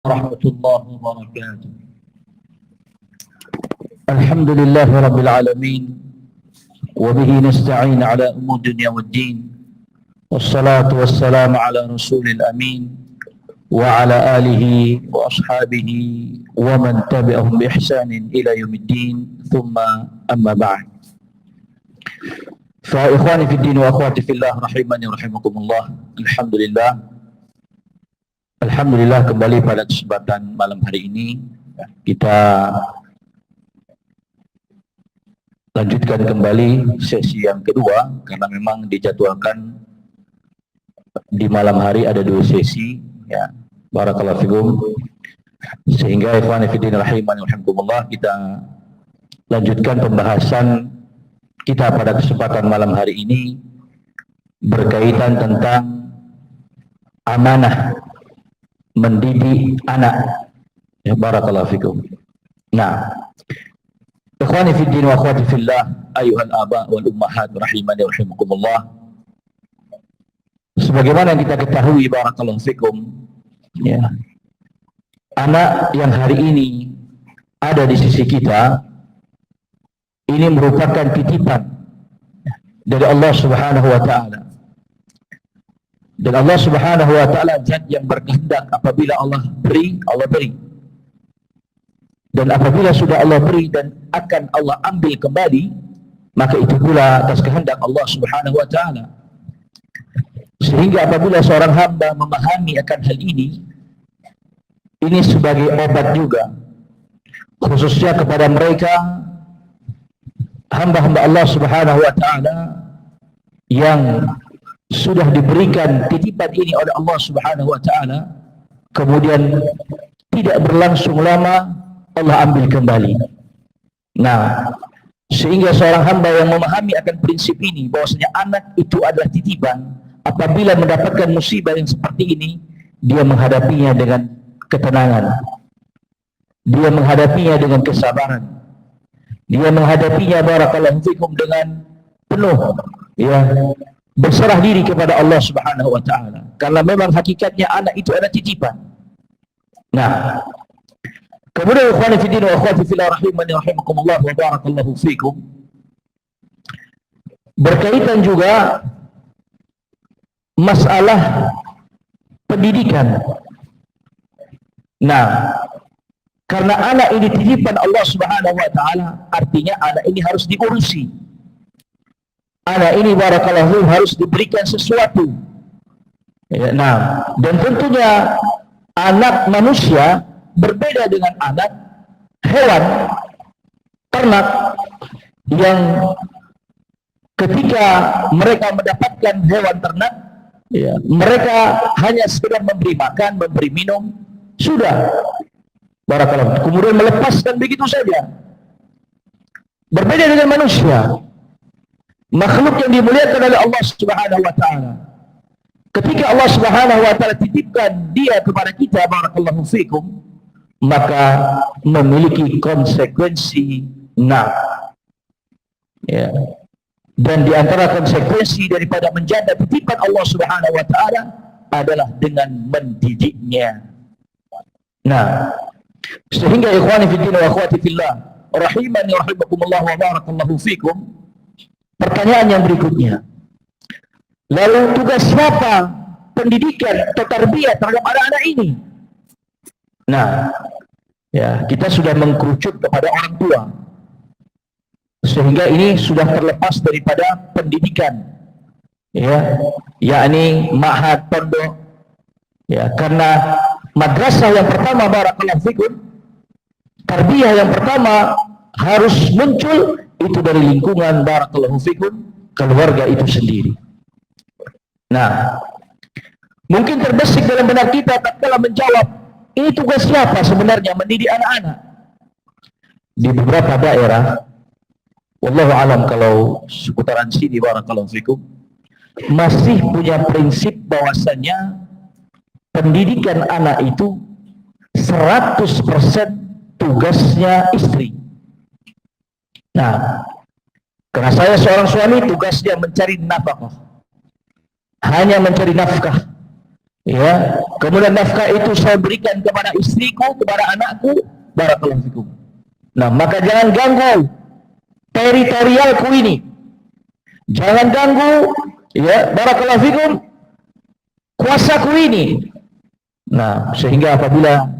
Warahmatullahi wabarakatuh. Alhamdulillahi rabbil alamin wa bihi nasta'in ala umur dunya waddin. Wassalatu wassalamu ala rasulil amin wa ala alihi wa ashabihi wa man tabi'ahum bi ihsanin ila yaumiddin. Thumma amma ba'd. Fa ikhwani fid din wa akhwati fillah rahimani rahimakumullah. Alhamdulillah kembali pada kesempatan malam hari ini kita lanjutkan kembali sesi yang kedua, karena memang dijadwalkan di malam hari ada 2 sesi ya. Barakallahu fikum. Sehingga ikhwan fillah rahimani rahimakumullah, kita lanjutkan pembahasan kita pada kesempatan malam hari ini berkaitan tentang amanah mendidik anak ya. Barakallahu fikum. Nah, ikhwani fid din wa akhwati fillah, ayuhal aba wal ummahat rahimani rahimakumullah. Sebagaimana yang kita ketahui, barakallahu fikum ya, anak yang hari ini ada di sisi kita ini merupakan titipan dari Allah Subhanahu wa taala. Dan Allah Subhanahu wa taala zat yang berkehendak, apabila Allah beri, Allah beri. Dan apabila sudah Allah beri dan akan Allah ambil kembali, maka itu pula atas kehendak Allah Subhanahu wa taala. Sehingga apabila seorang hamba memahami akan hal ini sebagai obat juga, khususnya kepada mereka hamba-hamba Allah Subhanahu wa taala yang sudah diberikan titipan ini oleh Allah Subhanahu wa taala, kemudian tidak berlangsung lama Allah ambil kembali. Nah, sehingga seorang hamba yang memahami akan prinsip ini, bahwasanya anak itu adalah titipan, apabila mendapatkan musibah yang seperti ini, dia menghadapinya dengan ketenangan, dia menghadapinya dengan kesabaran, dia menghadapinya barakallahu fikum dengan penuh ya berserah diri kepada Allah Subhanahu wa taala, karena memang hakikatnya anak itu adalah titipan. Nah, kemudian ikhwani fi din wa akhwati fillah rahimani rahimakumullah wa barakallahu fikum, berkaitan juga masalah pendidikan. Nah, karena anak ini titipan Allah Subhanahu wa taala, artinya anak ini harus diurusi. Anak ini barakallahu harus diberikan sesuatu ya. Nah, dan tentunya anak manusia berbeda dengan anak hewan ternak, yang ketika mereka mendapatkan hewan ternak ya, mereka hanya sekedar memberi makan, memberi minum, sudah barakallahu, kemudian melepaskan begitu saja. Berbeda dengan manusia, makhluk yang dimuliakan oleh Allah Subhanahu wa taala. Ketika Allah Subhanahu wa taala titipkan dia kepada kita, barakallahu fikum, maka memiliki konsekuensi. Nah, ya. Dan di antara konsekuensi daripada menjaga titipan Allah Subhanahu wa taala adalah dengan mendidiknya. Nah, sehingga ikhwani fi din wa akhwati fillah rahimani rahimakumullah wa barakallahu fikum, pertanyaan yang berikutnya, lalu tugas siapa pendidikan atau tarbiyah terhadap anak-anak ini? Nah, ya, kita sudah mengkerucut kepada orang tua, sehingga ini sudah terlepas daripada pendidikan ya, yakni ma'had, pondok ya, karena madrasah yang pertama barakallahu fikum, tarbiyah yang pertama harus muncul itu dari lingkungan barakallahu fikum, keluarga itu sendiri. Nah, mungkin terbesit dalam benak kita tatkala menjawab, ini tugas siapa sebenarnya mendidik anak-anak? Di beberapa daerah, wallahu alam, kalau seputaran sini barakallahu fikum, masih punya prinsip bahwasannya pendidikan anak itu 100% tugasnya istri. Nah, karena saya seorang suami, tugasnya mencari nafkah, hanya mencari nafkah. Ya, kemudian nafkah itu saya berikan kepada istriku, kepada anakku, barakallahu fikum. Nah, maka jangan ganggu teritorialku ini. Jangan ganggu, ya, barakallahu fikum, kuasaku ini. Nah, sehingga apabila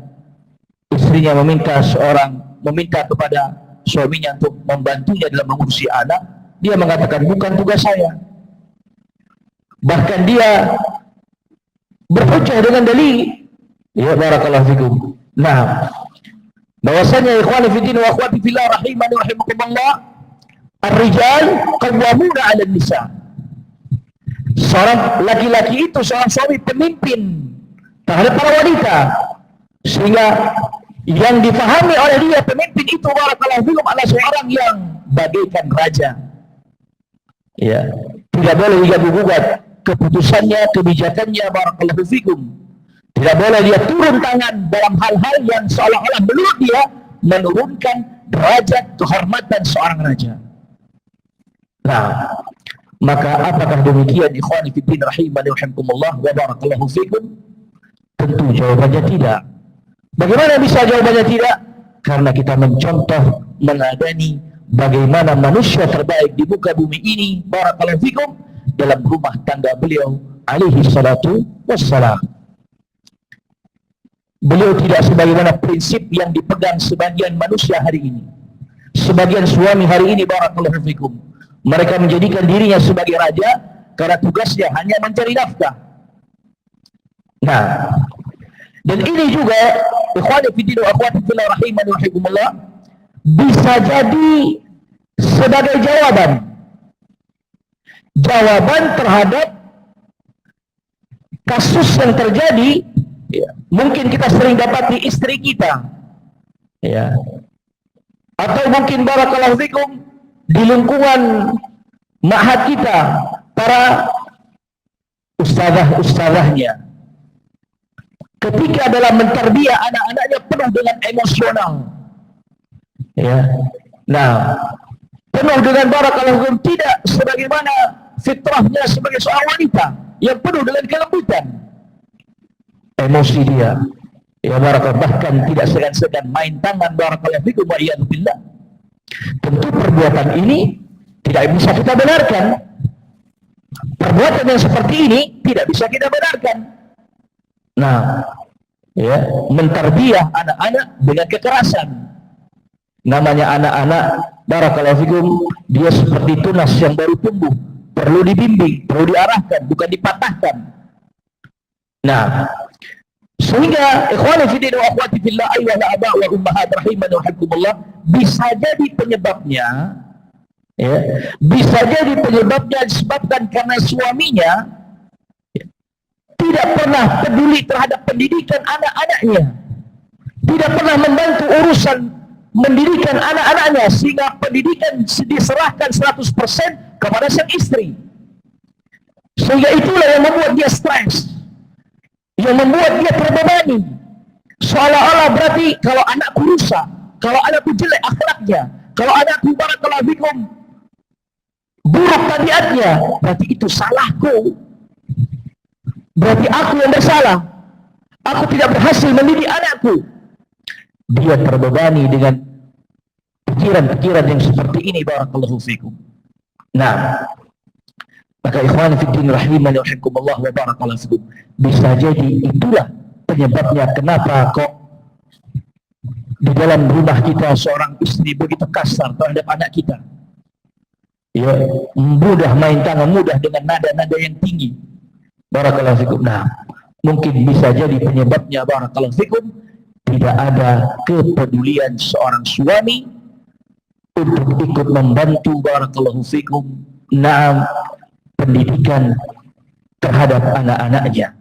istrinya meminta kepada suaminya untuk membantunya dalam mengurusi anak, dia mengatakan bukan tugas saya. Bahkan dia berhujjah dengan dalil, ya, barakallahu fikum. Nah, bahwasanya ikhwani fiddin wa akhwati fillah rahimani rahimakumullah, ar-rijal qawwamuna 'ala nisa. Seorang laki-laki itu seorang suami pemimpin terhadap para wanita, sehingga yang difahami oleh dia pemimpin itu barakallahu fikum adalah seorang yang bagaikan raja. Ya, tidak boleh diganggu-gugat keputusannya, kebijakannya, barakallahu fikum. Tidak boleh dia turun tangan dalam hal-hal yang seolah-olah menurut dia menurunkan derajat kehormatan seorang raja. Nah, maka apakah demikian ikhwani fiddin rahimani rahimakumullah wa barakallahu fikum? Tentu jawabannya tidak. Bagaimana bisa jawabannya tidak? Karena kita mencontoh, meladani bagaimana manusia terbaik di muka bumi ini, barakallahu fikum, dalam rumah tangga beliau alaihi salatu wassalam. Beliau tidak sebagaimana prinsip yang dipegang sebagian manusia hari ini. Sebagian suami hari ini, barakallahu fikum, mereka menjadikan dirinya sebagai raja karena tugasnya hanya mencari nafkah. Nah, dan ini juga ikhwani fiddin wa akhwati fillah rahimani wa rahimakumullah, bisa jadi sebagai jawaban terhadap kasus yang terjadi, ya, mungkin kita sering dapati istri kita, ya, atau mungkin barakallahu fikum di lingkungan ma'had kita, para ustazah-ustazahnya ketika dalam menterbiah anak-anaknya penuh dengan emosional, ya. Nah, penuh dengan barakallahu fikum tidak sebagaimana fitrahnya sebagai seorang wanita yang penuh dengan kelembutan. Emosi dia, ya, barakallahu, bahkan tidak segan-segan main tangan, barakallahu fikum wa iyadu billah. Tentu perbuatan ini tidak bisa kita benarkan. Perbuatan yang seperti ini tidak bisa kita benarkan. Nah, ya, menterbiah anak-anak dengan kekerasan. Namanya anak-anak, barakallahu fikum, dia seperti tunas yang baru tumbuh, perlu dibimbing, perlu diarahkan, bukan dipatahkan. Nah, sehingga ikhwani fiddin wa akhwati fillah ayyuhal aba wa ummahat rahimani wa rahimakumullah, bisa jadi penyebabnya, ya, bisa jadi penyebabnya disebabkan karena suaminya tidak pernah peduli terhadap pendidikan anak-anaknya, tidak pernah membantu urusan mendidikan anak-anaknya, sehingga pendidikan diserahkan 100% kepada sang istri. Sehingga itulah yang membuat dia stres, yang membuat dia terbebani, seolah-olah berarti kalau anakku rusak, kalau anakku jelek akhlaknya, kalau anakku barakallahu fikum buruk tabiatnya, berarti itu salahku, berarti aku yang bersalah, aku tidak berhasil mendidik anakku. Dia terbebani dengan pikiran-pikiran yang seperti ini, barakallahu fikum. Nah, maka ikhwan fiddin rahimani wa rahimakumullah wa barakallahu fikum, bisa jadi itulah penyebabnya kenapa kok di dalam rumah kita seorang istri begitu kasar terhadap anak kita, ya, mudah main tangan, mudah dengan nada-nada yang tinggi, barakallahu fikum. Nah, mungkin bisa jadi penyebabnya, barakallahu fikum, tidak ada kepedulian seorang suami untuk ikut membantu, barakallahu fikum, nah, pendidikan terhadap anak-anaknya.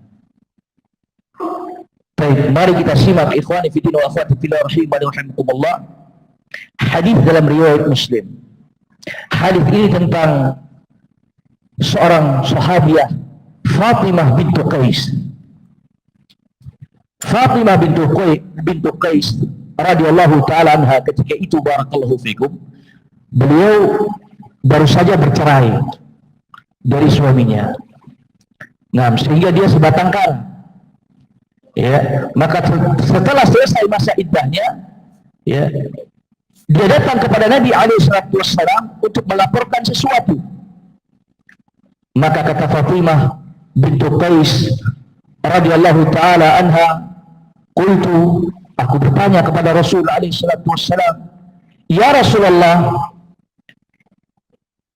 Baik, mari kita simak ikhwani fiddin wa akhwati fillah rahimani wa rahimakumullah, hadis dalam riwayat Muslim. Hadis ini tentang seorang sahabiah Fatimah bintu Qais. Fatimah bintu Qais radhiyallahu taala anha, ketika itu barakallahu fikum, beliau baru saja bercerai dari suaminya. Nah, sehingga dia sebatang kara. Ya, maka setelah selesai masa iddahnya, ya, dia datang kepada Nabi SAW untuk melaporkan sesuatu. Maka kata Fatimah bintu Qais radhiyallahu taala anha, qultu, aku bertanya kepada Rasul SAW, ya Rasulullah,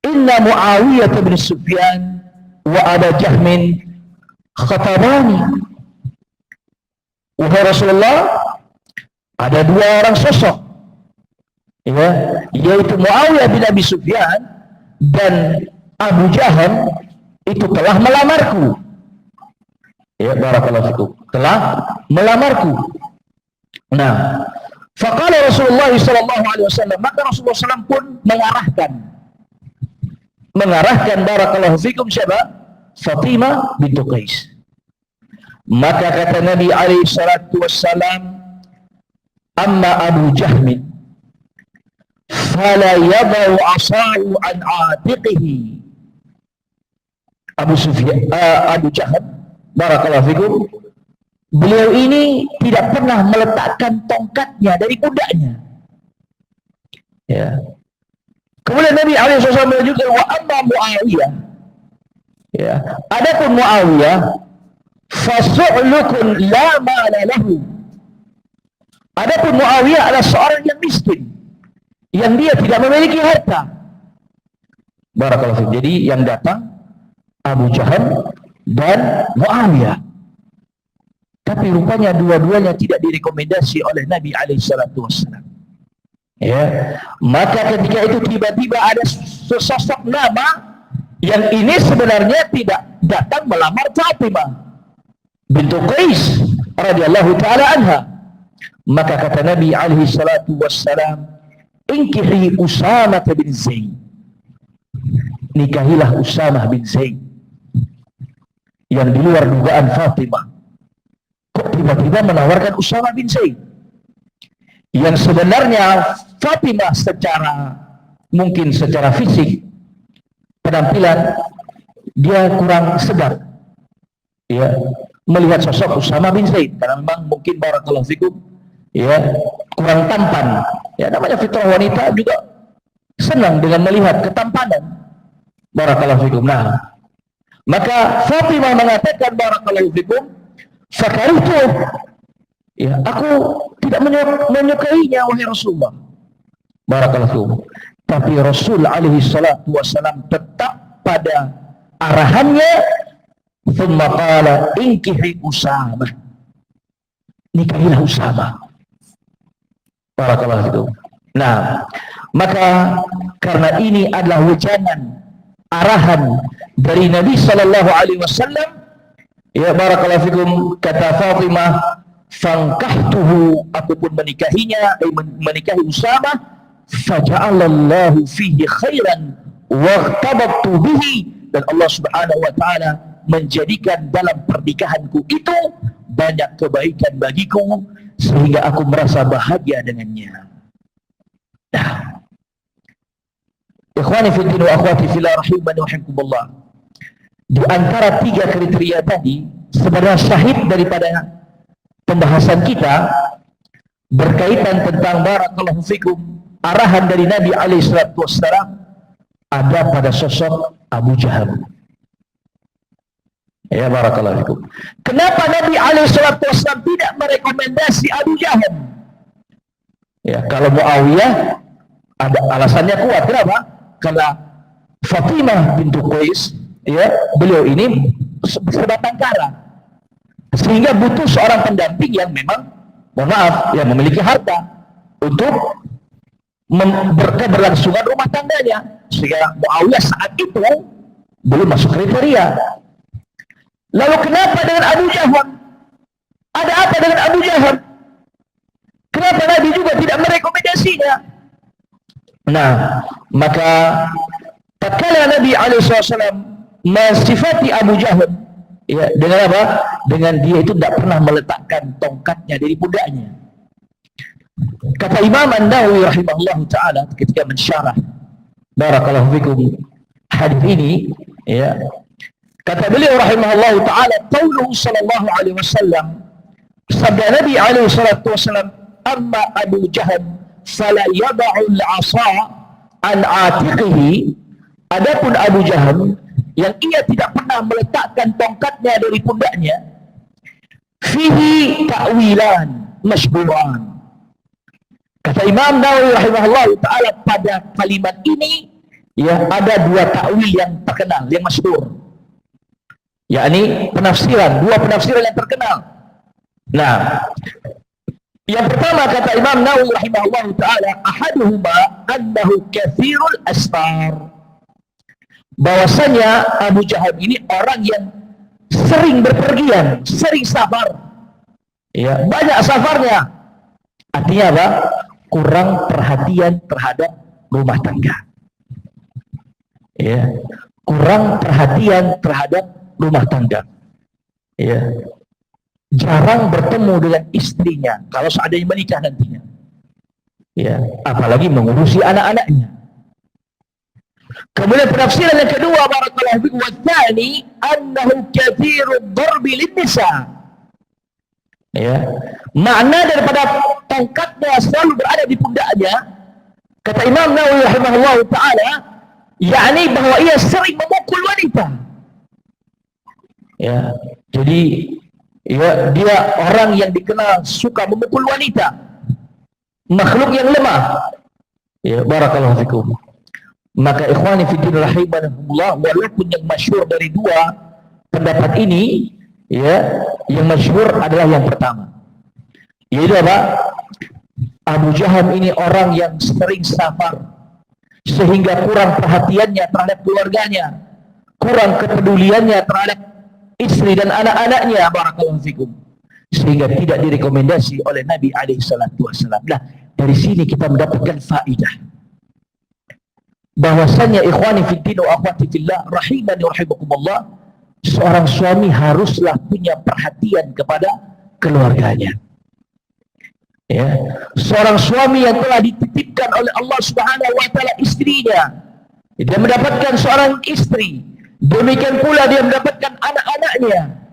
inna Muawiyah bin Sufyan wa Aba Jahmin khatabani. Wahai Rasulullah, ada dua orang sosok, ya, yaitu Muawiyah bin Abi Sufyan dan Abu Jahal itu telah melamarku. Ya, barakallahu fikum, telah melamarku. Nah, faqala Rasulullah sallallahu alaihi wasallam, maka Rasulullah SAW pun mengarahkan barakallahu fikum siapa? Fatimah bintu Qais. Maka kata Nabi alaihi salatu wassalam, amma Abu Jahmin fala yadau asahu an atiqihi. Abu Jahal, barakallahu fikum, beliau ini tidak pernah meletakkan tongkatnya dari pundaknya. Ya. Kemudian Nabi alaihi wasallam melanjutkan, wa amma Muawiyah, ya, adapun Muawiyah, fasu'lukun la mala lahu. Adapun Muawiyah adalah seorang yang miskin, yang dia tidak memiliki harta. Barakallahu fikum. Jadi yang datang Abu Jahal dan Muawiyah. Tapi rupanya dua-duanya tidak direkomendasi oleh Nabi SAW. Ya, maka ketika itu tiba-tiba ada sesosok nama yang ini sebenarnya tidak datang melamar Fatimah bintu Qais radhiyallahu taala anha. Maka kata Nabi SAW, inkihi Usamah bin Zaid. Nikahilah Usamah bin Zaid. Yang di luar dugaan Fatimah. Kok tiba-tiba menawarkan Usamah bin Zaid? Yang sebenarnya Fatimah mungkin secara fisik, penampilan dia kurang sedap, ya, melihat sosok Usamah bin Zaid, karena memang mungkin barakallahu fikum, ya, kurang tampan. Ya, namanya fitrah wanita juga senang dengan melihat ketampanan. Barakallahu fikum. Nah, maka Fatimah mengatakan barakallahu fikum, fakaritu, ya, aku tidak menyukainya wahai Rasulullah. Barakallahu fikum. Tapi Rasul alaihi salatu wasallam tetap pada arahannya. Thumma qala inkihi Usamah. Nikahilah Usamah. Barakallahu fikum. Nah, maka karena ini adalah wejangan, arahan dari Nabi sallallahu alaihi wasallam, ya, barakallahu fikum, kata Fatimah, fankahtuhu, aku pun menikahinya, menikahi Usamah, faja'alallahu fihi khairan waghtabtu bihi, dan Allah Subhanahu wa taala menjadikan dalam pernikahanku itu banyak kebaikan bagiku sehingga aku merasa bahagia dengannya. Nah, ikhwani fiddin wa akhwati fillah rahimani wa rahimakumullah, di antara tiga kriteria tadi sebenarnya syahid daripada pembahasan kita berkaitan tentang barakallahu fikum arahan dari Nabi alaihi salatu wassalam ada pada sosok Abu Jahal. Ya, barakallahu fikum. Kenapa Nabi alaihi salatu wassalam tidak merekomendasi Abu Jahal? Ya, kalau Muawiyah ada alasannya kuat. Kenapa? Karena Fatimah bintu Qais, ya, beliau ini sebatang kara, sehingga butuh seorang pendamping yang memang, mohon maaf, yang memiliki harta untuk berkelangsungan rumah tangganya. Sehingga Muawiyah saat itu belum masuk kriteria. Lalu kenapa dengan Abu Jahal? Ada apa dengan Abu Jahal? Kenapa Nabi juga tidak merekomendasinya? Nah, maka tatkala Nabi SAW mensifati Abu Jahal, ya, dengan apa? Dengan dia itu tidak pernah meletakkan tongkatnya dari pundaknya. Kata Imam An-Nawawi rahimahullah ta'ala ketika mensyarah barakallahu fikum hadis ini, ya, kata beliau rahimahullah ta'ala, qauluhu sallallahu alaihi wasallam Sabda Nabi alaihi salatu wasallam, amma Abu Jahal fala yada'u al-'asa an 'atiqihi. Adapun Abu Jahal yang ia tidak pernah meletakkan tongkatnya dari pundaknya, fihi ta'wilan masyhuran. Kata Imam Nawawi rahimahullah ta'ala, pada kalimat ini ya ada dua takwil yang terkenal, yang masyhur, yakni penafsiran, dua penafsiran yang terkenal. Nah, yang pertama kata Imam Nawawi rahimahullah ta'ala, ahaduhuma annahu kathirul asfar, bahwasanya Abu Jahal ini orang yang sering berpergian, sering safar, ya, banyak safarnya. Artinya apa? Kurang perhatian terhadap rumah tangga, ya, kurang perhatian terhadap rumah tangga, ya, jarang bertemu dengan istrinya kalau seandainya menikah nantinya, ya, apalagi mengurusi anak-anaknya. Kemudian penafsiran yang kedua, barakallahu fikum, wa tsani annahu katsirud darbi lin-nisa. Ya, makna daripada tongkatnya selalu berada di pundaknya, kata Imam Nawawi rahimahullah taala, yakni bahwa ia sering memukul wanita. Ya, jadi ya, dia orang yang dikenal suka memukul wanita, makhluk yang lemah. Ya, barakallahu fikum. Maka ikhwani fi din rahimahumullah, walaupun yang masyhur dari dua pendapat ini, ya, yang masyhur adalah yang pertama, yaitu apa? Abu Jahal ini orang yang sering safar, sehingga kurang perhatiannya terhadap keluarganya, kurang kepeduliannya terhadap istri dan anak-anaknya, barakallahu fikum, sehingga tidak direkomendasi oleh Nabi alaihi salatu wasallam. Nah, dari sini kita mendapatkan faedah bahwasanya ikhwani fiddin wa akhwati fillah rahimani wa rahimakumullah, seorang suami haruslah punya perhatian kepada keluarganya. Ya, seorang suami yang telah dititipkan oleh Allah Subhanahu wa taala istrinya, dia mendapatkan seorang istri, demikian pula dia mendapatkan anak-anaknya.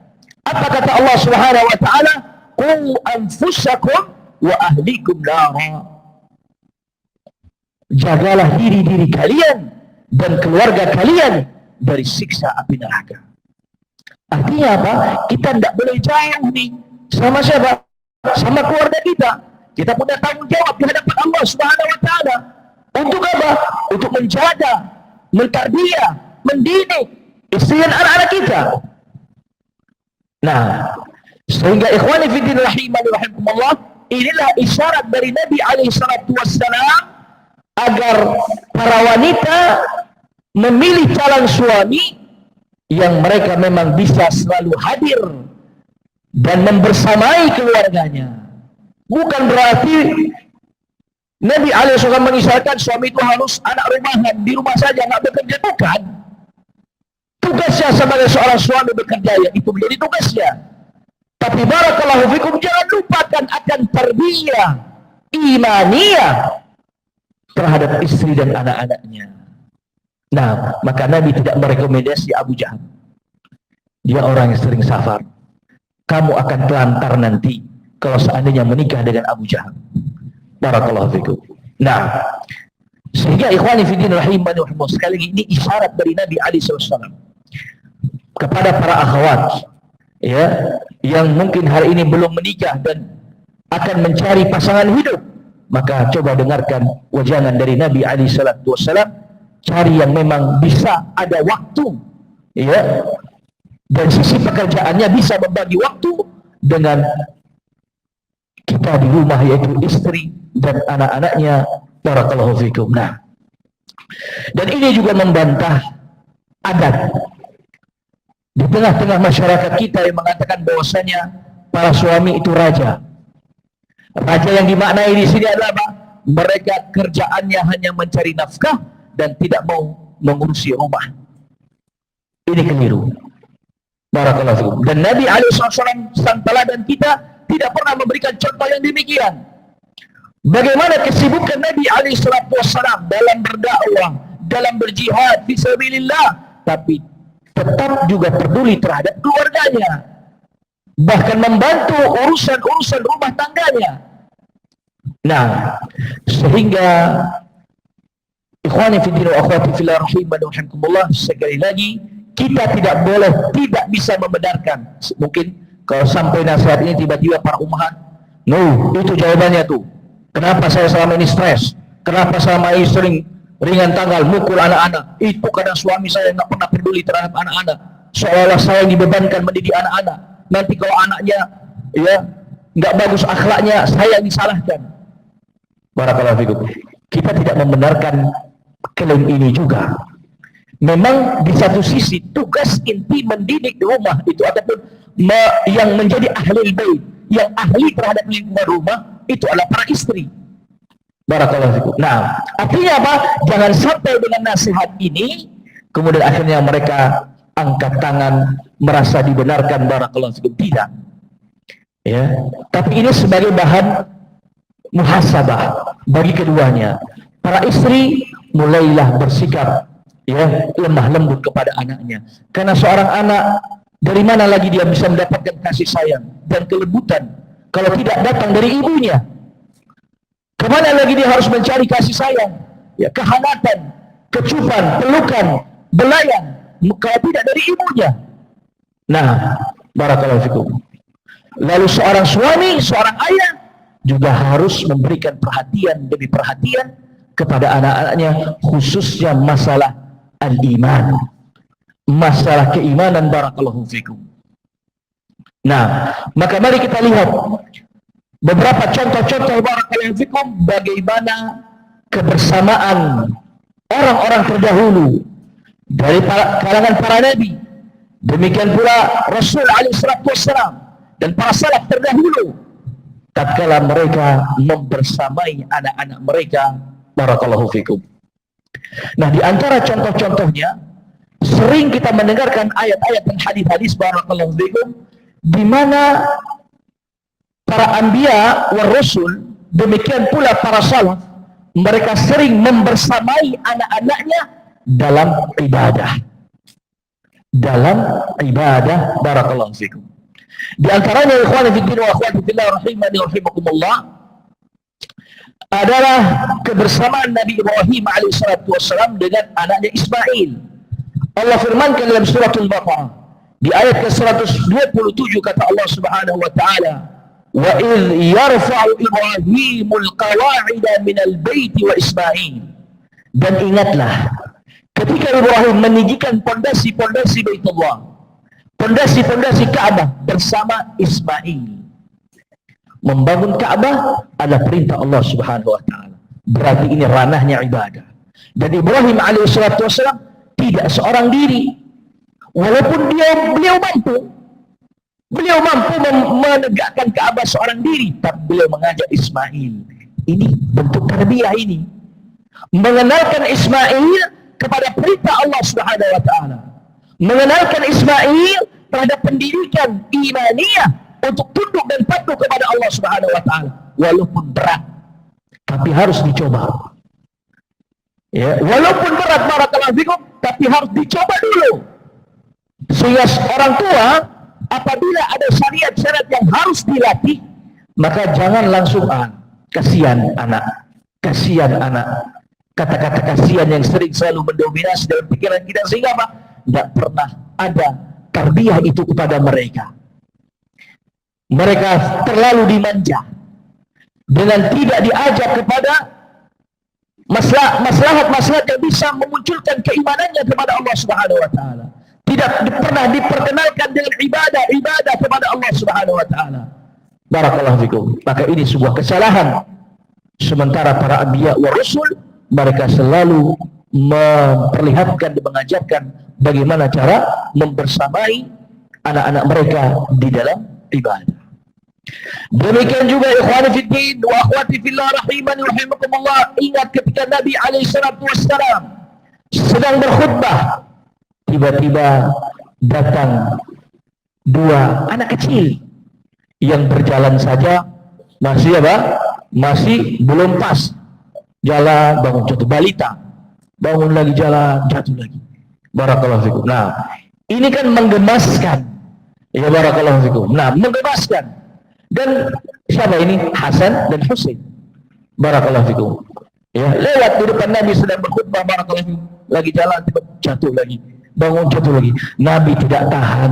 Apa kata Allah Subhanahu wa taala? Qu anfusakum wa ahlikum nara. Jagalah diri-diri kalian dan keluarga kalian dari siksa api neraka. Artinya apa? Kita tidak boleh jauh nih sama siapa? Sama keluarga kita. Kita punya tanggung jawab di hadapan Allah Subhanahu wa taala. Untuk apa? Untuk menjaga, mentarbiyah, mendidik istri dan anak-anak kita. Nah, sehingga ikhwani fiddin rahimani rahimakumullah, inilah isyarat dari Nabi alaihi salatu wassalam agar para wanita memilih calon suami yang mereka memang bisa selalu hadir dan membersamai keluarganya. Bukan berarti Nabi alaihi wasallam mengisyaratkan suami itu harus anak rumahan, di rumah saja, nggak bekerja. Bukan. Tugasnya sebagai seorang suami bekerja, ya itu menjadi tugasnya. Tapi barakallahu fikum, jangan lupakan akan tarbiyah imaniyah terhadap istri dan anak-anaknya. Nah, maka Nabi tidak merekomendasi Abu Jahal. Dia orang yang sering safar. Kamu akan telantar nanti kalau seandainya menikah dengan Abu Jahal. Barakallahu fikum. Nah, sehingga ikhwani fiddin rahimani wa rahimakumullah, sekali lagi ini isyarat dari Nabi alaihi wasallam kepada para akhwat, ya, yang mungkin hari ini belum menikah dan akan mencari pasangan hidup. Maka coba dengarkan wajangan dari Nabi alaihi salatu wasallam, cari yang memang bisa ada waktu, ya, dan sisi pekerjaannya bisa membagi waktu dengan kita di rumah, yaitu istri dan anak-anaknya. Barakallahu fikum. Nah, dan ini juga membantah adat di tengah-tengah masyarakat kita yang mengatakan bahwasanya para suami itu raja. Raja yang dimaknai di sini adalah apa? Mereka kerjaannya hanya mencari nafkah dan tidak mau mengurusi rumah. Ini keliru. Barakallahu fikum. Dan Nabi alaihi wasallam sang teladan kita tidak pernah memberikan contoh yang demikian. Bagaimana kesibukan Nabi alaihi wasallam dalam berdakwah, dalam berjihad fi sabilillah, tapi tetap juga peduli terhadap keluarganya. bahkan membantu urusan-urusan rumah tangganya. Nah, sehingga ikhwani fiddin wa akhwati fillah rahimani wa rahimakumullah, sekali lagi kita tidak boleh, tidak bisa membenarkan. Mungkin kalau sampai nasihat ini tiba-tiba para ummahat, no, itu jawabannya tuh. Kenapa saya selama ini stres? Kenapa selama ini sering ringan tanggal, mukul anak-anak? Itu karena suami saya nggak pernah peduli terhadap anak-anak. Seolah-olah saya yang dibebankan mendidik anak-anak. Nanti kalau anaknya ya nggak bagus akhlaknya, saya yang disalahkan. Barakallahu fikum. Kita tidak membenarkan klaim ini juga. Memang di satu sisi tugas inti mendidik di rumah itu ataupun yang menjadi ahli bait, yang ahli terhadap lingkungan rumah itu adalah para istri. Barakallahu fikum. Nah, artinya apa? Jangan sampai dengan nasihat ini kemudian akhirnya mereka angkat tangan merasa dibenarkan. Barakallahu fikum. Tidak. Ya, tapi ini sebagai bahan muhasabah bagi keduanya. Para istri mulailah bersikap ya lemah lembut kepada anaknya. Karena seorang anak dari mana lagi dia bisa mendapatkan kasih sayang dan kelembutan kalau tidak datang dari ibunya? Kemana lagi dia harus mencari kasih sayang, ya, kehangatan, kecupan, pelukan, belayan, kalau tidak dari ibunya? Nah, barakallahu fikum. Lalu seorang suami, seorang ayah juga harus memberikan perhatian demi perhatian kepada anak-anaknya, khususnya masalah al-iman, masalah keimanan. Barakallahu fikum. Nah, maka mari kita lihat beberapa contoh-contoh barakallahu fikum bagaimana kebersamaan orang-orang terdahulu dari kalangan para nabi, demikian pula Rasul alaihi salatu wassalam dan para salaf terdahulu tatkala mereka membersamai anak-anak mereka. Barakallahu fikum. Nah, di antara contoh-contohnya sering kita mendengarkan ayat-ayat dan hadis-hadis barakallahu fikum di mana para anbiya wa rasul, demikian pula para salaf, mereka sering membersamai anak-anaknya dalam ibadah. Dalam ibadah. Barakallahu fikum. Di antaranya ikhwani fiddin wa akhwati fillah rahimani wa rahimakumullah adalah kebersamaan Nabi Ibrahim alaihissalatu wassalam dengan anaknya Ismail. Allah firmankan dalam suratul Baqarah di ayat ke-127, kata Allah Subhanahu wa taala, wa idh yarfa'u Ibrahimul qawa'ida minal baiti wa Ismail. Dan ingatlah ketika Ibrahim meninggikan pondasi-pondasi Baitullah, pondasi-pondasi Ka'bah bersama Ismail. Membangun Ka'bah adalah perintah Allah Subhanahu wa taala. Berarti ini ranahnya ibadah. Dan Ibrahim alaihissalatu wassalam tidak seorang diri. Walaupun beliau mampu menegakkan Ka'bah seorang diri, tapi beliau mengajak Ismail. Ini bentuk tarbiyah ini. Mengenalkan Ismail kepada perintah Allah Subhanahu wa taala. Mengenalkan Ismail terhadap pendidikan imaniyah untuk tunduk dan patuh kepada Allah Subhanahu wa taala, walaupun berat tapi harus dicoba. Ya, walaupun berat barakallahu fikum, tapi harus dicoba dulu. Sehingga orang tua apabila ada syariat-syariat yang harus dilatih, maka jangan langsung kasihan anak. Kata-kata kasihan yang sering selalu mendominasi dalam pikiran kita, sehingga apa? Tidak pernah ada tarbiyah itu kepada mereka. Mereka terlalu dimanja dengan tidak diajak kepada maslahat-maslahat yang bisa memunculkan keimanannya kepada Allah Subhanahu wa taala. Tidak pernah diperkenalkan dengan ibadah kepada Allah Subhanahu wa taala. Barakallahu fikum. Maka ini sebuah kesalahan. Sementara para anbiya wa rasul, mereka selalu memperlihatkan dan mengajarkan bagaimana cara membersamai anak-anak mereka di dalam ibadah. Demikian juga ikhwani fiddin wa akhwati fillah rahimani wa rahimakumullah, ingat ketika Nabi alaihi salatu wassalam sedang berkhutbah, tiba-tiba datang dua anak kecil yang berjalan saja masih masih belum pas jalan, bangun jatuh, balita bangun lagi jalan, jatuh lagi. Barakallahu fikum. Nah, ini kan menggemaskan Ya barakallahu fikum. Nah, membebaskan. Dan siapa ini? Hasan dan Husain. Barakallahu fikum. Ya, lewat di depan Nabi sedang berkhutbah, barakallahu fikum. Lagi jalan tiba jatuh lagi. Bangun jatuh lagi. Nabi tidak tahan.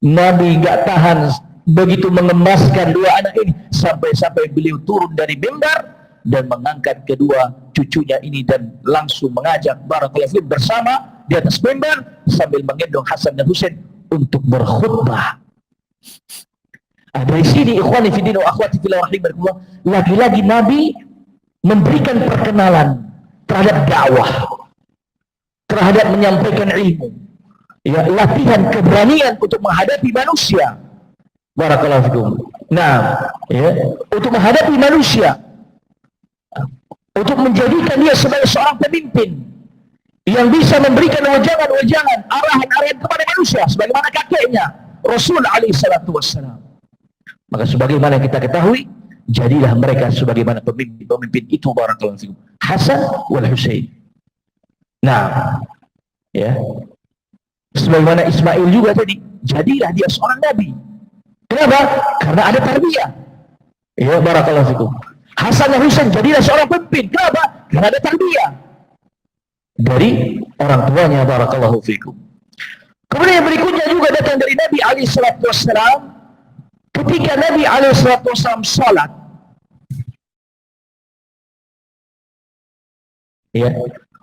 Nabi enggak tahan, begitu mengemaskan dua anak ini sampai-sampai beliau turun dari mimbar dan mengangkat kedua cucunya ini dan langsung mengajak barakallahu fikum bersama di atas mimbar sambil menggendong Hasan dan Husain untuk berkhutbah. Dari sini ikhwani fiddin wa akhwati fillah rahimakumullah, lagi-lagi Nabi memberikan perkenalan terhadap dakwah, terhadap menyampaikan ilmu, ya, latihan keberanian untuk menghadapi manusia. Barakallahu fikum. Nah, ya, untuk menghadapi manusia, untuk menjadikan dia sebagai seorang pemimpin yang bisa memberikan wejangan-wejangan, arahan-arahan kepada manusia sebagaimana kakeknya Rasul alaihi salatu wassalam. Maka sebagaimana kita ketahui, jadilah mereka sebagaimana pemimpin itu, barakallahu fikum, Hasan wal Husain. Nah, ya, sebagaimana Ismail juga tadi, jadilah dia seorang nabi. Kenapa? Karena ada tarbiyah. Ya, barakallahu fikum. Hasan dan Husain jadilah seorang pemimpin. Kenapa? Karena ada tarbiyah dari orang tuanya, barakallahu fikum. Kemudian yang berikutnya juga datang dari Nabi alaihi salatu wassalam. Ketika Nabi alaihi salatu wassalam salat, ya,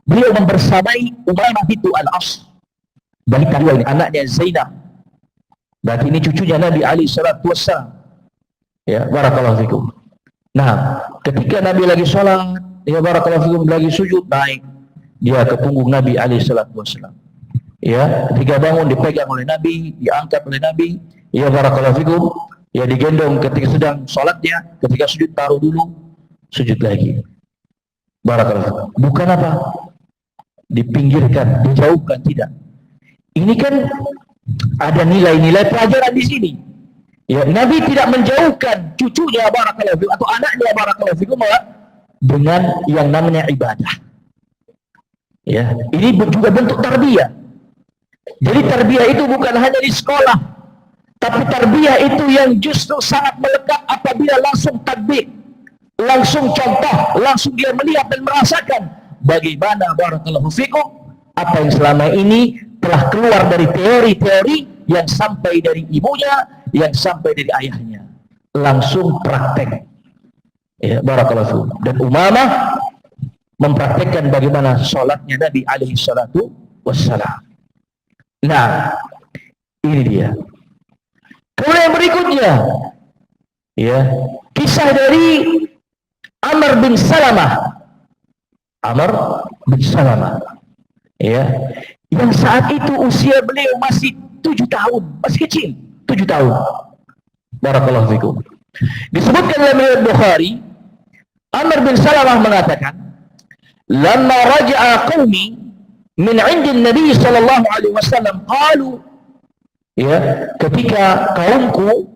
beliau membersamai Umamah bintu Al-As. Bagi kalian ini anaknya Zainab. Berarti ini cucunya Nabi alaihi salatu wassalam. Ya, barakallahu fikum. Nah, ketika Nabi lagi salat, ya barakallahu fikum, lagi sujud, naik dia ke punggung Nabi alaihi salatu wassalam. Ya, ketika bangun dipegang oleh Nabi, diangkat oleh Nabi, ya barakallahu fikum, ya digendong ketika sedang salatnya, ketika sujud taruh dulu, sujud lagi. Barakallahu fikum. Bukan apa? Dipinggirkan, dijauhkan, tidak. Ini kan ada nilai-nilai pelajaran di sini. Ya, Nabi tidak menjauhkan cucunya barakallahu fikum atau anaknya barakallahu fikum dengan yang namanya ibadah. Ya, ini juga bentuk tarbiyah. Jadi tarbiyah itu bukan hanya di sekolah, tapi tarbiyah itu yang justru sangat melekat apabila langsung tatbik, langsung contoh, langsung dia melihat dan merasakan bagaimana barakallahu fikum apa yang selama ini telah keluar dari teori-teori yang sampai dari ibunya, yang sampai dari ayahnya, langsung praktek. Ya, barakallahu fikum. Dan Umamah mempraktekkan bagaimana sholatnya Nabi alaihi salatu wassalam. Nah, ini dia. Kemudian berikutnya, ya, kisah dari Amr bin Salamah. Amr bin Salamah, ya, yang saat itu usia beliau masih 7 tahun, masih kecil, 7 tahun. Barakallahu fikum. Disebutkan dalam riwayat Bukhari, Amr bin Salamah mengatakan, "Lamma raja'a qaumi min 'indin Nabi sallallahu alaihi wasallam qalu," ya, ketika kaumku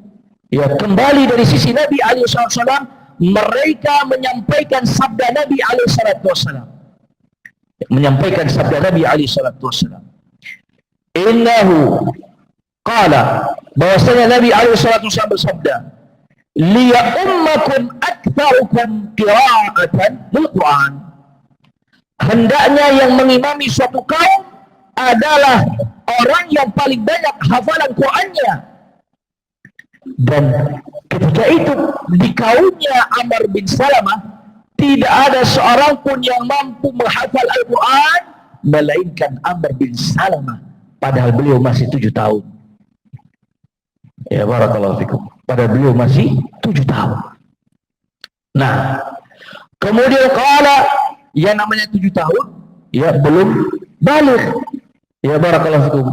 ya kembali dari sisi Nabi alaihi wasallam, mereka menyampaikan sabda Nabi alaihi wasallam. Menyampaikan sabda Nabi alaihi wasallam. Innahu qala, bahwasanya Nabi alaihi wasallam bersabda, "Liya ummakum aktsarukum qira'atan bil Qur'an." Hendaknya yang mengimami suatu kaum adalah orang yang paling banyak hafalan Qur'annya. Dan ketika itu di kaumnya Amr bin Salamah tidak ada seorang pun yang mampu menghafal Al-Quran melainkan Amr bin Salamah, padahal beliau masih 7 tahun. Ya barakallahu fikum. Padahal beliau masih 7 tahun. Nah, kemudian kalau yang namanya 7 tahun, ya belum balik. Ya barakallahu fikum.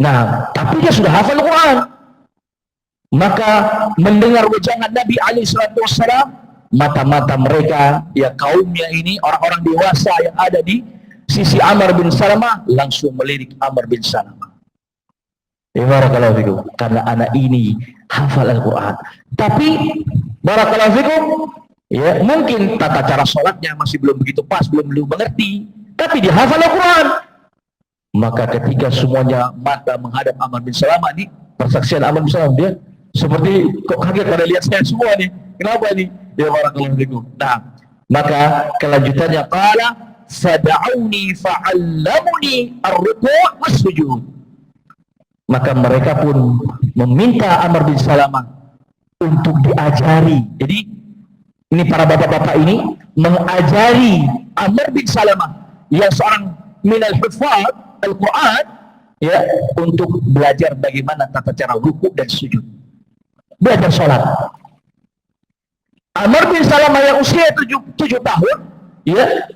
Nah, tapi dia sudah hafal Al-Quran. Maka mendengar wejangan Nabi alaihi salatu wassalam, mata-mata mereka, ya kaumnya ini, orang-orang dewasa yang ada di sisi Amr bin Salamah, langsung melirik Amr bin Salamah. Ya barakallahu fikum. Karena anak ini hafal Al-Quran. Tapi barakallahu fikum, ya mungkin tata cara sholatnya masih belum begitu pas, belum mengerti, tapi dia hafal Al-Quran. Maka ketika semuanya mata menghadap Amr bin Salamah ini, persaksian Amr bin Salamah, dia seperti kok kaget pada lihat saya semua nih. Kenapa nih? Ya barakallahu fikum. Nah, maka kelanjutannya qala fad'auni fa'allamuni ar-ruku' was-sujud. Maka mereka pun meminta Amr bin Salamah untuk diajari. Jadi ini para bapak-bapak ini mengajari Amr bin Salamah yang seorang minal hufaz Al-Quran, ya, untuk belajar bagaimana tata cara ruku dan sujud, belajar sholat. Amr bin Salamah yang usia 7 tahun, ya,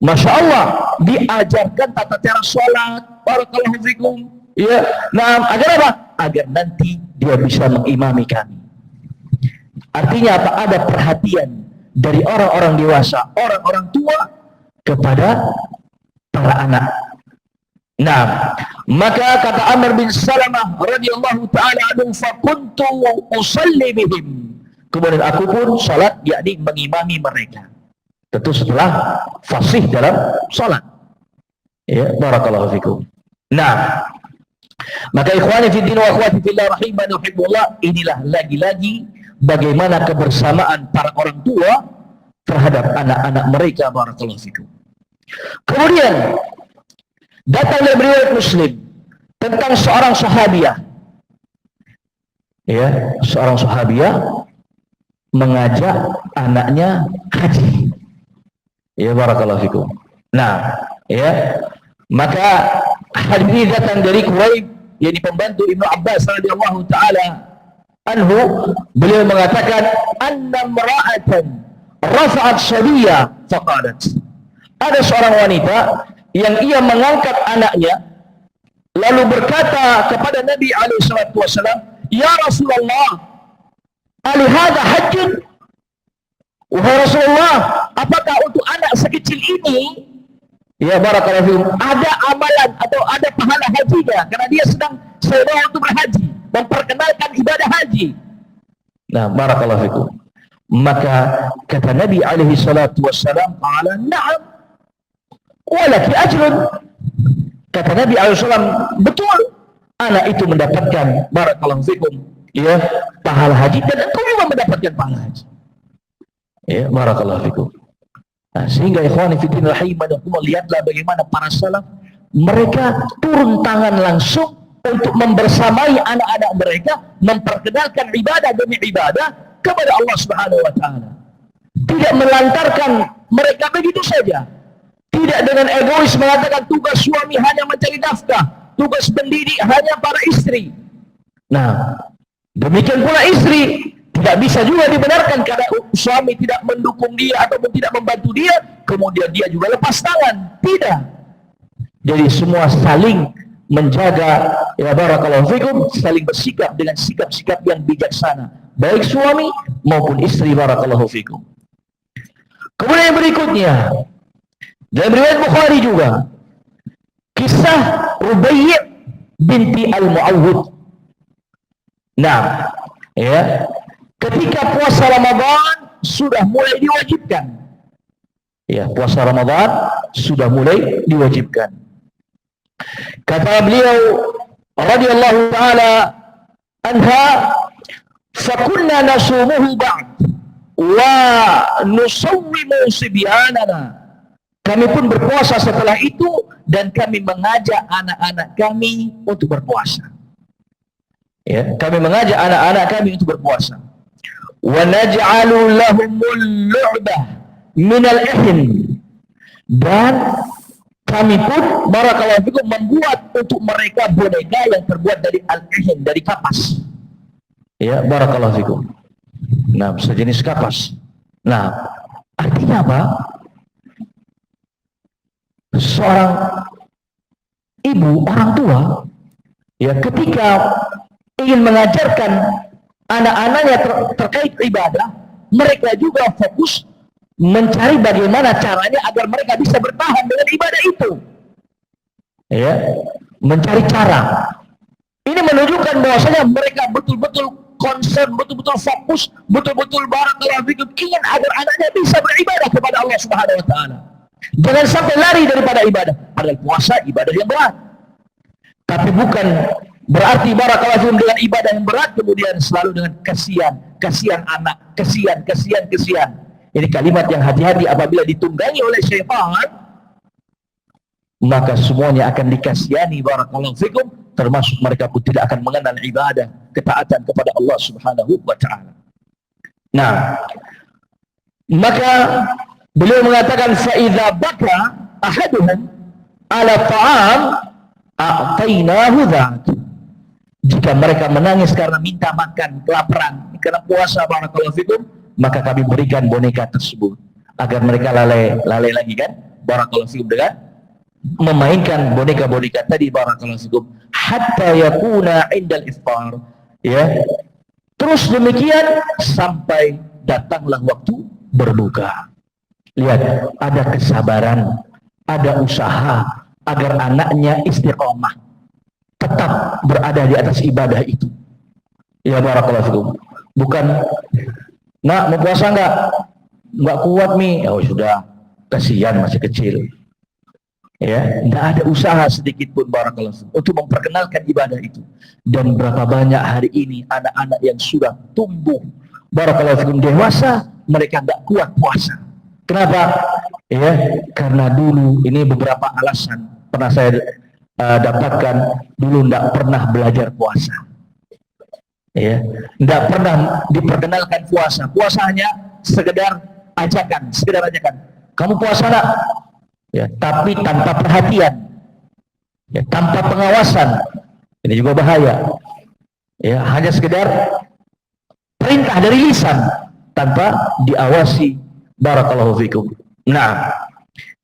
Masya Allah, diajarkan tata cara sholat. Barakallahu fikum. Ya, nah, agar apa? Agar nanti dia bisa mengimami kami. Artinya apa? Ada perhatian dari orang-orang dewasa, orang-orang tua kepada para anak. Nah, maka kata Amr bin Salamah radhiyallahu taala anhu, fakuntu usalli bihim. Kemudian aku pun salat, yakni mengimami mereka. Tentu setelah fasih dalam salat. Ya, barakallahu fikum. Nah, maka ikhwani fi din wa akhwati fillah rahimani wa hibbullah, inilah lagi-lagi bagaimana kebersamaan para orang tua terhadap anak-anak mereka, barakallahu fikum. Kemudian datang dari riwayat Muslim tentang seorang sahabiah. Ya, seorang sahabiah mengajak anaknya haji. Ya, barakallahu fikum. Nah, ya, maka hadis ini datang dari Kuwaib, yakni pembantu Ibnu Abbas radhiyallahu taala anhu. Beliau mengatakan anna imra'atan rafa'at sabiyya faqalat. Ada seorang wanita yang ia mengangkat anaknya lalu berkata kepada Nabi alaihi salatu wasallam, "Ya Rasulullah, ali hadha hajjun?" Wahai Rasulullah, apakah untuk anak sekecil ini, ya barakallahu fikum, ada amalan atau ada pahala hajinya? Karena dia sedang sedang untuk berhaji, memperkenalkan ibadah haji. Nah, barakallahu fikum. Maka kata Nabi alaihi salatu wassalam, "Qala na'am walaki ajrun." Kata Nabi alaihi salam, betul, anak itu mendapatkan, barakallahu fikum, ya, pahala haji, dan engkau juga mendapatkan pahala haji. Ya, barakallahu fikum. Nah, sehingga ikhwani fi din rahimakumullah, lihatlah bagaimana para salaf mereka turun tangan langsung untuk membersamai anak-anak mereka, memperkenalkan ibadah demi ibadah kepada Allah Subhanahu wa taala. Tidak melantarkan mereka begitu saja. Tidak dengan egois mengatakan tugas suami hanya mencari nafkah, tugas pendidik hanya para istri. Nah, demikian pula istri tidak bisa juga dibenarkan karena suami tidak mendukung dia ataupun tidak membantu dia, kemudian dia juga lepas tangan. Tidak. Jadi semua saling menjaga, ya barakallahu fikum, saling bersikap dengan sikap-sikap yang bijaksana, baik suami maupun istri, barakallahu fikum. Kemudian yang berikutnya, dalam riwayat Bukhari juga, kisah Rubai' binti Al-Mu'awwid. Nah, ya, ketika puasa Ramadan sudah mulai diwajibkan. Ya, puasa Ramadan sudah mulai diwajibkan. Kata beliau radhiyallahu taala anha, "Fakunna nasumuhu ba'd wa nusawwimu sibyanana." Kami pun berpuasa setelah itu dan kami mengajak anak-anak kami untuk berpuasa. Ya, kami mengajak anak-anak kami untuk berpuasa. Wa naj'alu lahumul lu'bah minal ihn, dan kami pun barakallahu fikum membuat untuk mereka boneka yang terbuat dari al-ihn, dari kapas. Ya, barakallahu fikum. Nah, sejenis kapas. Nah, artinya apa? Seorang ibu, orang tua, ya, ketika ingin mengajarkan anak-anaknya terkait ibadah, mereka juga fokus mencari bagaimana caranya agar mereka bisa bertahan dengan ibadah itu. Ya, mencari cara. Ini menunjukkan bahwasanya mereka betul-betul concern, betul-betul fokus, betul-betul barakallahu fikum ingin agar anaknya bisa beribadah kepada Allah Subhanahu wa taala. Jangan sampai lari daripada ibadah. Padahal puasa ibadah yang berat. Tapi bukan Berarti barakallahu fikum dengan ibadah yang berat kemudian selalu dengan kasihan anak, kasihan. Ini kalimat yang hati-hati apabila ditunggangi oleh syaitan, maka semuanya akan dikasihani barakallahu fikum, termasuk mereka pun tidak akan mengenal ibadah, ketaatan kepada Allah Subhanahu wa taala. Nah, maka beliau mengatakan fa idza baka ahaduhum ala ta'am a'tainahu dzak. Jika mereka menangis karena minta makan, kelaparan, karena puasa barakallahu fikum, maka kami berikan boneka tersebut agar mereka lalai lagi kan barakallahu fikum dengan memainkan boneka-boneka tadi barakallahu fikum hatta yakuna indal iftar, ya. Terus demikian sampai datanglah waktu berbuka. Lihat, ada kesabaran, ada usaha agar anaknya istiqomah, tetap berada di atas ibadah itu. Ya barakallahu fikum. Bukan, nak mau puasa enggak kuat mi, oh sudah, kasihan masih kecil. Ya, tidak ada usaha sedikit pun barakallahu fikum untuk memperkenalkan ibadah itu. Dan berapa banyak hari ini anak-anak yang sudah tumbuh barakallahu fikum dewasa, mereka enggak kuat puasa. Kenapa? Ya, karena dulu ini beberapa alasan pernah saya dapatkan, dulu tidak pernah belajar puasa, ya, tidak pernah diperkenalkan puasa. Puasa hanya sekedar ajakan, kamu puasa nak, ya, tapi tanpa perhatian, ya, tanpa pengawasan. Ini juga bahaya, ya, hanya sekedar perintah dari lisan tanpa diawasi barakallahu fikum. Nah,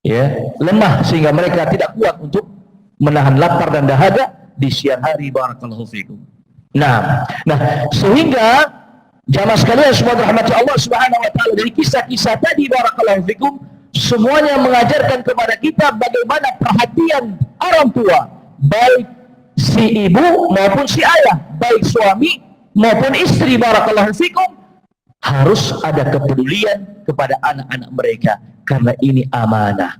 ya, lemah sehingga mereka tidak kuat untuk menahan lapar dan dahaga di siang hari barakallahu fikum. Nah, sehingga jamaah sekalian semua dirahmati Allah Subhanahu wa taala, dari kisah-kisah tadi barakallahu fikum semuanya mengajarkan kepada kita bagaimana perhatian orang tua, baik si ibu maupun si ayah, baik suami maupun istri barakallahu fikum, harus ada kepedulian kepada anak-anak mereka, karena ini amanah,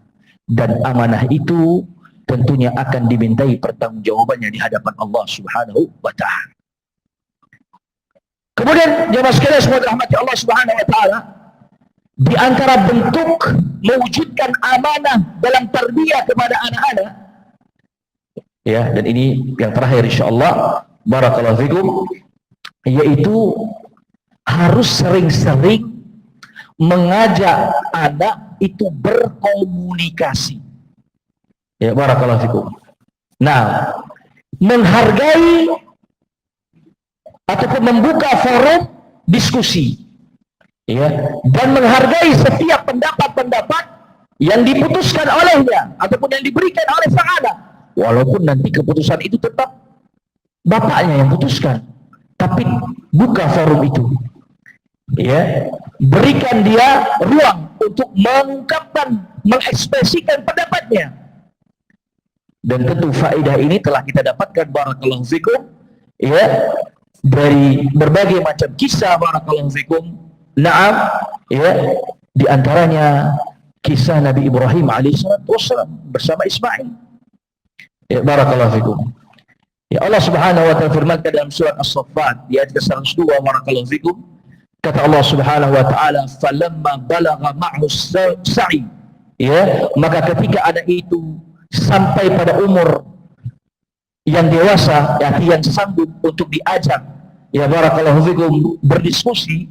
dan amanah itu tentunya akan dimintai pertanggungjawabannya di hadapan Allah Subhanahu wa taala. Kemudian jemaah sekalian semua dirahmati Allah Subhanahu wa taala, di antara bentuk mewujudkan amanah dalam tarbiyah kepada anak-anak, ya, dan ini yang terakhir insyaallah barakallahu fikum, yaitu harus sering-sering mengajak anak itu berkomunikasi. Ya barakallahu fikum. Nah, menghargai ataupun membuka forum diskusi, ya, dan menghargai setiap pendapat-pendapat yang diputuskan olehnya ataupun yang diberikan oleh sang anak, walaupun nanti keputusan itu tetap bapaknya yang putuskan, tapi buka forum itu, ya, berikan dia ruang untuk mengungkapkan, mengekspresikan pendapatnya. Dan tentu faedah ini telah kita dapatkan barakallahu fikum, ya, dari berbagai macam kisah barakallahu fikum. Naam, ya, di antaranya kisah Nabi Ibrahim alaihissalam bersama Ismail. Ya barakallahu fikum. Ya, Allah Subhanahu wa taala firmankan dalam surat As-Saffat di ayat ke-102 barakallahu fikum, kata Allah Subhanahu wa taala, falamma balagha ma'hu sa'i, ya, maka ketika anak itu sampai pada umur yang dewasa, yang sanggup untuk diajak, ya barakallahu fikum, berdiskusi,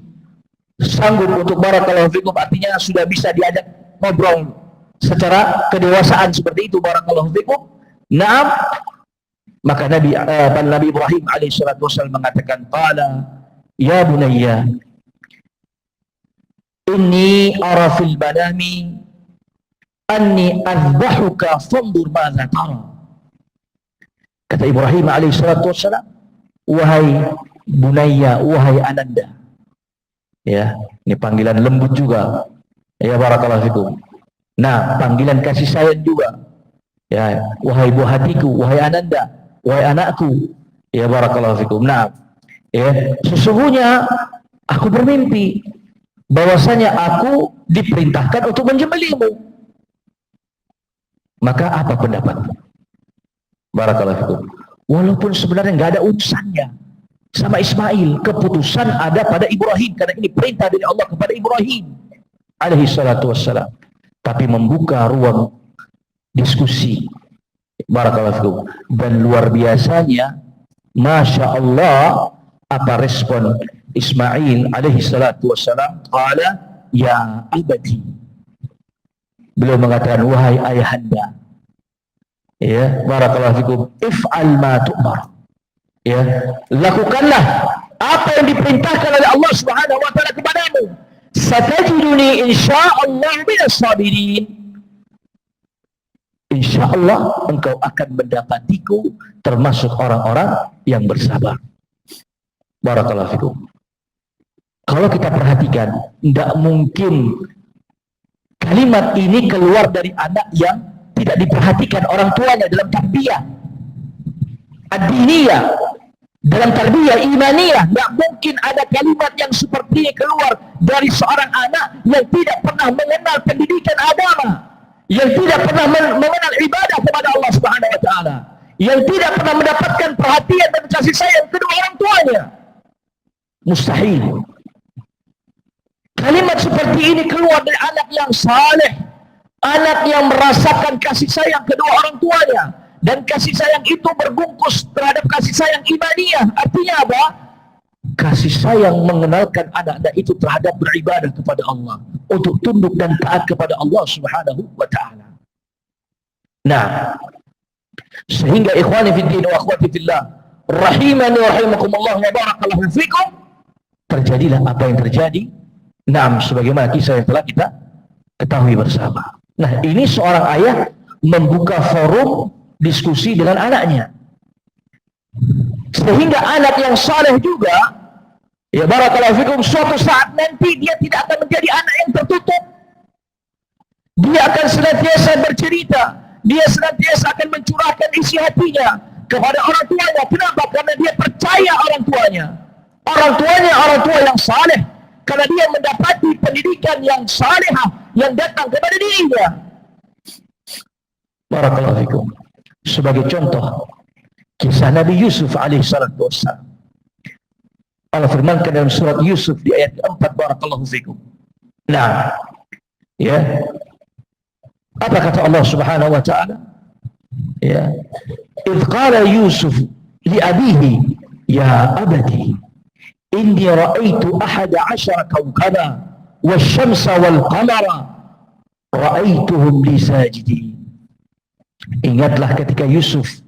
sanggup untuk barakallahu fikum artinya sudah bisa diajak ngobrol secara kedewasaan seperti itu barakallahu fikum. Naam, maka Nabi Ibrahim alaihissalatu wassalam mengatakan, qala ya bunayya inni ara fil manami anni azbahuka fanzur madza tara. Kata Ibrahim alaihissalatu wassalam, wahai bunayya, wahai ananda. Ya, ini panggilan lembut juga. Ya barakallahu fikum. Nah, panggilan kasih sayang juga. Ya, wahai buah hatiku, wahai ananda, wahai anakku. Ya barakallahu fikum. Nah, ya, sesungguhnya aku bermimpi bahwasanya aku diperintahkan untuk menjembelimu. Maka apa pendapat? Barakallahu fikum. Walaupun sebenarnya nggak ada urusannya sama Ismail, keputusan ada pada Ibrahim, karena ini perintah dari Allah kepada Ibrahim alaihi salatu wassalam. Tapi membuka ruang diskusi, barakallahu fikum. Dan luar biasanya, Masya Allah, apa respon Ismail alaihi salatu wassalam? Qala ya abadi. Beliau mengatakan, wahai ayahanda, ya, barakallahu fikum, if'al ma tu'mar. Ya, lakukanlah apa yang diperintahkan oleh Allah Subhanahu wa taala kepadamu. Satajiduni insyaallah minas sabirin. Insyaallah engkau akan mendapatiku termasuk orang-orang yang bersabar. Barakallahu fikum. Kalau kita perhatikan, tidak mungkin kalimat ini keluar dari anak yang tidak diperhatikan orang tuanya dalam tarbiyah ad-diniyah, dalam tarbiyah imaniyah. Tidak mungkin ada kalimat yang seperti ini keluar dari seorang anak yang tidak pernah mengenal pendidikan agama, yang tidak pernah mengenal ibadah kepada Allah Subhanahu wa taala, yang tidak pernah mendapatkan perhatian dan kasih sayang kedua orang tuanya. Mustahil kalimat seperti ini keluar dari anak yang saleh, anak yang merasakan kasih sayang kedua orang tuanya, dan kasih sayang itu berbungkus terhadap kasih sayang imaniyah. Artinya apa? Kasih sayang mengenalkan anak-anak itu terhadap beribadah kepada Allah, untuk tunduk dan taat kepada Allah Subhanahu wa taala. Nah, sehingga ikhwani fiddin wa akhwati fillah, rahimani wa rahimakumullah wa barakallahu fikum, terjadilah apa yang terjadi. Nah, sebagaimana kisah yang telah kita ketahui bersama. Nah, ini seorang ayah membuka forum diskusi dengan anaknya, sehingga anak yang saleh juga, ya barakallahu fikum, suatu saat nanti dia tidak akan menjadi anak yang tertutup. Dia akan senantiasa bercerita, dia senantiasa akan mencurahkan isi hatinya kepada orang tuanya. Kenapa? Karena dia percaya orang tuanya orang tua yang saleh, karena dia mendapati pendidikan yang salehah yang datang kepada dirinya. Barakallahu fikum. Sebagai contoh, kisah Nabi Yusuf alaihi salatu wassalam. Allah firmankan dalam surat Yusuf di ayat 4, barakallahu fikum. Nah, ya, apa kata Allah Subhanahu wa taala? Ya, idh qala Yusuf li abihi ya abati inni ra'aitu ahada 'ashara kawkaba wasyamsa wal qamara ra'aituhum li sajidin. Ingatlah ketika Yusuf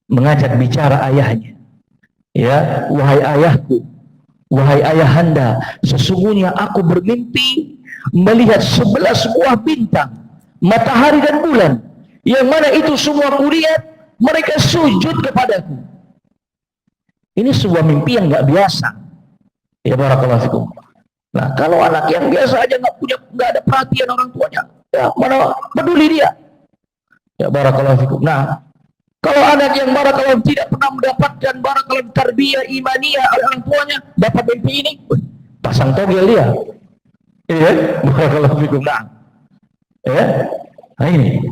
mengajak bicara ayahnya, ya, wahai ayahku, wahai ayahanda, sesungguhnya aku bermimpi melihat 11 buah bintang, matahari dan bulan, yang mana itu semua kulihat mereka sujud kepadaku. Ini sebuah mimpi yang nggak biasa, ya barakallahu fikum. Nah, kalau anak yang biasa aja nggak ada perhatian orang tuanya, ya mana peduli dia. Ya barakallahu fikum. Nah, kalau anak yang barakallahu tidak pernah mendapatkan barakallahu tarbiyah imaniyah oleh orang tuanya, dapat mimpi ini, pasang togel dia. Ya, barakallahu fikum. Nah, ya, nah ini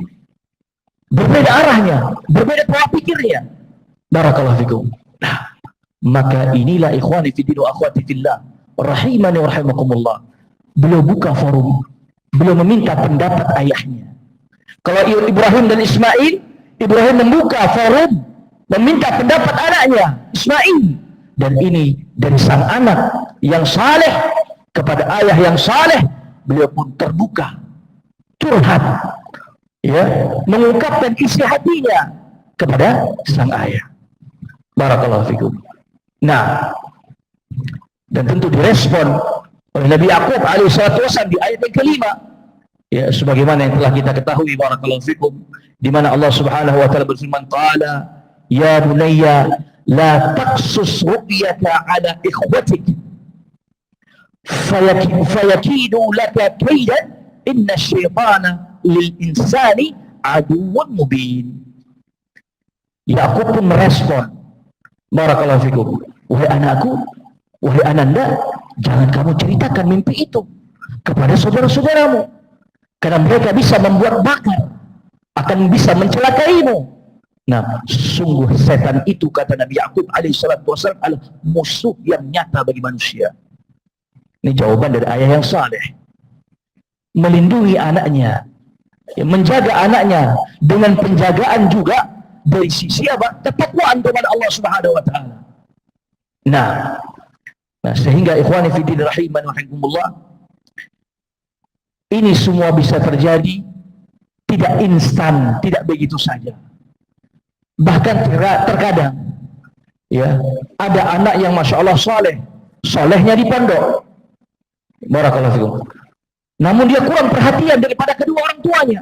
berbeda arahnya, berbeda pola pikirnya. Barakallahu fikum. Nah, maka inilah ikhwani fiddin wa akhwati fillah, rahimani wa rahimakumullah. Beliau buka forum, beliau meminta pendapat ayahnya. Kalau Ibrahim dan Ismail, Ibrahim membuka forum, meminta pendapat anaknya Ismail, dan ini dari sang anak yang saleh kepada ayah yang saleh. Beliau pun terbuka, curhat, ya, mengungkapkan isi hatinya kepada sang ayah. Barakallahu fikum. Nah, dan tentu direspon oleh Nabi Yaqub alaihissalam di ayat yang kelima. Ya, sebagaimana yang telah kita ketahui, barakallahu fikum, di mana Allah Subhanahu wa taala berfirman, qala ya bunayya la taqsus ru'yaka ala ikhwatik fayakidu laka kaidan inna syaitana lil insani aduwwun mubin. Yaqub pun merespon, barakallahu fikum, wahai anakku, wahai ananda, jangan kamu ceritakan mimpi itu kepada saudara-saudaramu, karena mereka bisa membuat makar, akan bisa mencelakaimu. Nah, sungguh setan itu, kata Nabi Yakub alaihissalatu wassalam, adalah musuh yang nyata bagi manusia. Ini jawaban dari ayah yang saleh. Melindungi anaknya, menjaga anaknya dengan penjagaan juga dari sisi apa? Ketakwaan kepada Allah Subhanahu wa taala. Nah, sehingga ikhwani fi din rahiman wa rahimakumullah, ini semua bisa terjadi tidak instan, tidak begitu saja. Bahkan terkadang ya, ada anak yang masya Allah saleh, salehnya di pondok, barakallahu fikum, namun dia kurang perhatian daripada kedua orang tuanya.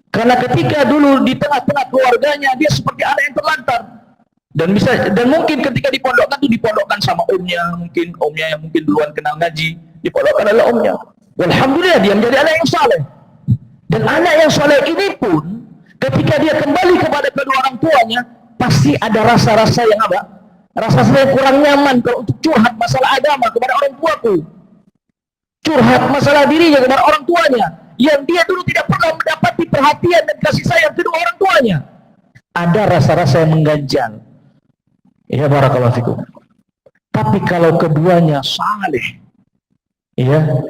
Karena ketika dulu di tengah-tengah keluarganya dia seperti anak yang terlantar, dan mungkin ketika dipondokkan itu dipondokkan sama omnya, mungkin omnya yang mungkin duluan kenal ngaji, dipondokkan oleh omnya. Alhamdulillah dia menjadi anak yang saleh. Dan anak yang saleh ini pun ketika dia kembali kepada kedua orang tuanya, pasti ada rasa-rasa yang apa? Rasa-rasa yang kurang nyaman kalau untuk curhat masalah agama kepada orang tuaku. Curhat masalah dirinya kepada orang tuanya, yang dia dulu tidak pernah mendapati perhatian dan kasih sayang kedua orang tuanya. Ada rasa-rasa yang mengganjal. Ya barakallahu fikum. Tapi kalau keduanya saleh, ya,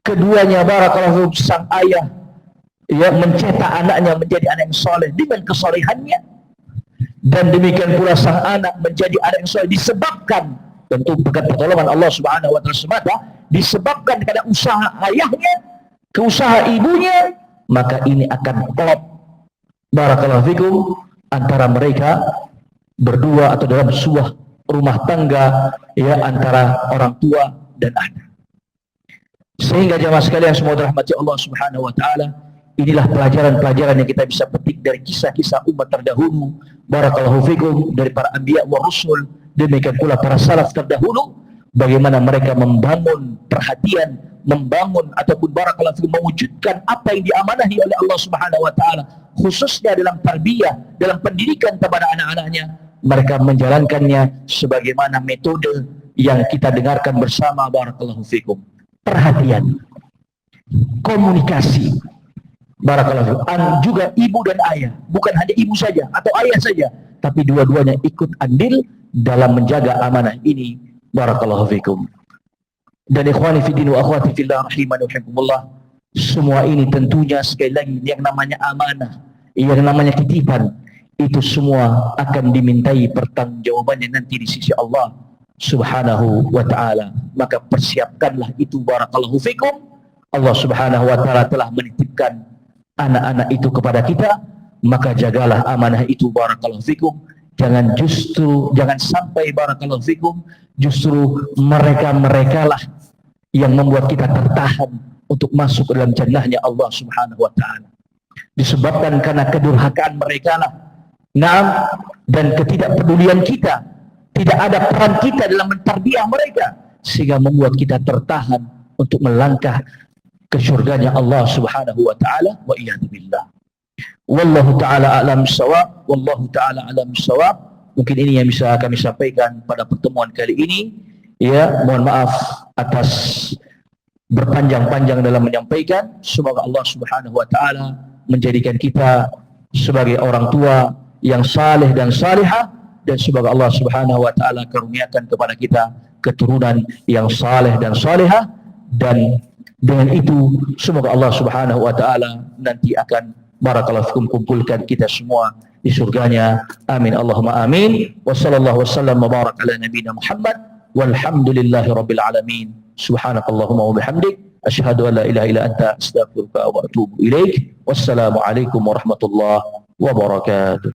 keduanya barakallahu fikum, sang ayah ya mencetak anaknya menjadi anak yang soleh dengan kesolehannya, dan demikian pula sang anak menjadi anak yang soleh disebabkan tentu berkat pertolongan Allah Subhanahu wa taala semata, disebabkan karena usaha ayahnya, keusaha ibunya, maka ini akan klop barakallahu fikum antara mereka berdua atau dalam sebuah rumah tangga ya, antara orang tua dan anak. Sehingga jamaah sekalian semua dirahmati Allah Subhanahu wa taala, inilah pelajaran-pelajaran yang kita bisa petik dari kisah-kisah umat terdahulu barakallahu fikum, dari para anbiya wa rusul, demikian pula para salaf terdahulu, bagaimana mereka membangun perhatian, membangun ataupun barakallahu fikum mewujudkan apa yang diamanahi oleh Allah Subhanahu wa taala, khususnya dalam tarbiyah, dalam pendidikan kepada anak-anaknya. Mereka menjalankannya sebagaimana metode yang kita dengarkan bersama barakallahu fikum. Perhatian, komunikasi, barakallahu fikum, juga ibu dan ayah, bukan hanya ibu saja atau ayah saja, tapi dua-duanya ikut andil dalam menjaga amanah ini barakallahu fikum. Dan ikhwani fi din wa akhwati fillah rahimani wa rahimakumullah, semua ini tentunya sekali lagi yang namanya amanah, yang namanya titipan, itu semua akan dimintai pertanggungjawabannya nanti di sisi Allah Subhanahu wa ta'ala. Maka persiapkanlah itu barakallahu fikum. Allah Subhanahu wa ta'ala telah menitipkan anak-anak itu kepada kita, maka jagalah amanah itu barakallahu fikum. Jangan sampai barakallahu fikum justru mereka lah yang membuat kita tertahan untuk masuk ke dalam jannahnya Allah Subhanahu wa ta'ala, disebabkan karena kedurhakaan mereka lah. Nah, dan ketidakpedulian kita, tidak ada peran kita dalam mentarbiah mereka, sehingga membuat kita tertahan untuk melangkah ke surganya Allah Subhanahu wa ta'ala. Wa iyadu billah. Wallahu ta'ala a'lam bissawab. Wallahu ta'ala a'lam bissawab. Mungkin ini yang bisa kami sampaikan pada pertemuan kali ini. Ya, mohon maaf atas berpanjang-panjang dalam menyampaikan. Semoga Allah Subhanahu wa ta'ala menjadikan kita sebagai orang tua yang saleh dan salihah, dan semoga Allah Subhanahu wa ta'ala karuniakan kepada kita keturunan yang saleh dan salihah, dan dengan itu semoga Allah Subhanahu wa ta'ala nanti akan barakallahu fikum kumpulkan kita semua di surganya. Amin Allahumma amin. Wa sallallahu wasallam wa barak ala nabiyina Muhammad walhamdulillahi rabbil alamin. Subhanakallahumma wa bihamdik asyhadu an la ilaha illa anta astaghfiruka wa atubu ilaik. Wassalamu alaikum warahmatullahi wabarakatuh.